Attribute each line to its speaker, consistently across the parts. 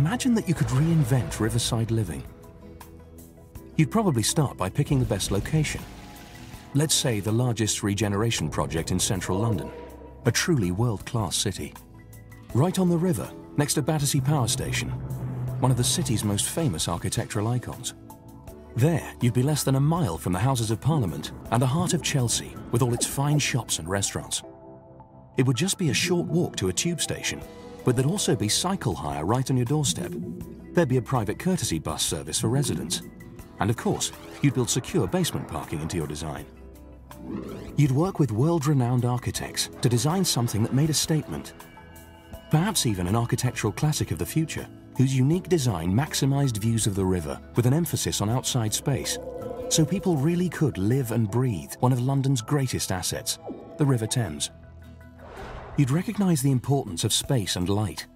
Speaker 1: Imagine that you could reinvent riverside living. You'd probably start by picking the best location. Let's say the largest regeneration project in central London, a truly world-class city. Right on the river, next to Battersea Power Station, one of the city's most famous architectural icons. There, you'd be less than a mile from the Houses of Parliament and the heart of Chelsea, with all its fine shops and restaurants. It would just be a short walk to a tube station, but there'd also be cycle hire right on your doorstep. There'd be a private courtesy bus service for residents. And of course, you'd build secure basement parking into your design. You'd work with world-renowned architects to design something that made a statement. Perhaps even an architectural classic of the future, whose unique design maximized views of the river with an emphasis on outside space, so people really could live and breathe one of London's greatest assets, the River Thames. You'd recognize the importance of space and light.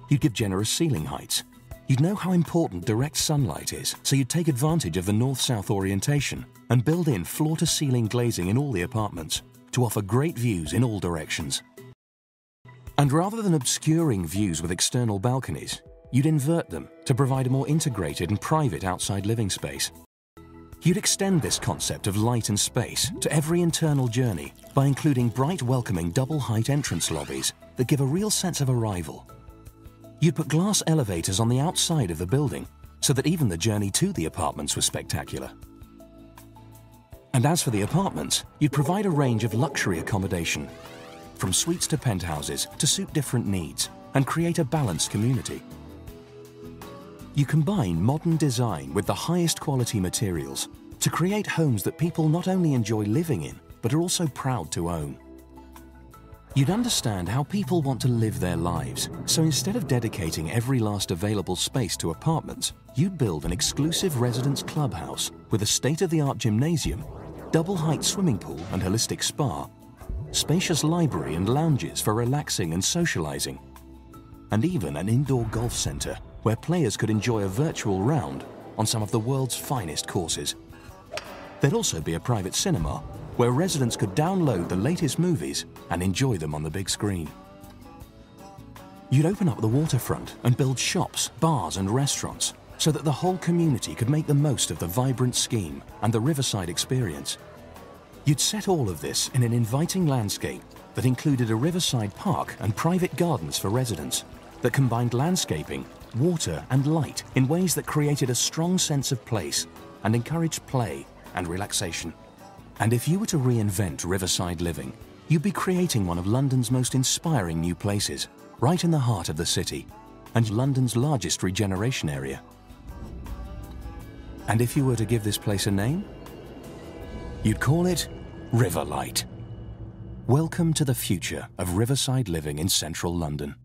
Speaker 1: You'd give generous ceiling heights. You'd know how important direct sunlight is, so you'd take advantage of the north-south orientation and build in floor-to-ceiling glazing in all the apartments to offer great views in all directions. And rather than obscuring views with external balconies, you'd invert them to provide a more integrated and private outside living space. You'd extend this concept of light and space to every internal journey by including bright, welcoming double-height entrance lobbies that give a real sense of arrival. You'd put glass elevators on the outside of the building so that even the journey to the apartments was spectacular. And as for the apartments, you'd provide a range of luxury accommodation, from suites to penthouses to suit different needs and create a balanced community. You combine modern design with the highest quality materials to create homes that people not only enjoy living in, but are also proud to own. You'd understand how people want to live their lives, so instead of dedicating every last available space to apartments, you'd build an exclusive residence clubhouse with a state-of-the-art gymnasium, double-height swimming pool and holistic spa, spacious library and lounges for relaxing and socializing, and even an indoor golf center where players could enjoy a virtual round on some of the world's finest courses. There'd also be a private cinema where residents could download the latest movies and enjoy them on the big screen. You'd open up the waterfront and build shops, bars and restaurants so that the whole community could make the most of the vibrant scheme and the riverside experience. You'd set all of this in an inviting landscape that included a riverside park and private gardens for residents that combined landscaping, water and light in ways that created a strong sense of place and encouraged play and relaxation. And if you were to reinvent riverside living, you'd be creating one of London's most inspiring new places, right in the heart of the city, and London's largest regeneration area. And if you were to give this place a name, you'd call it Riverlight. Welcome to the future of riverside living in central London.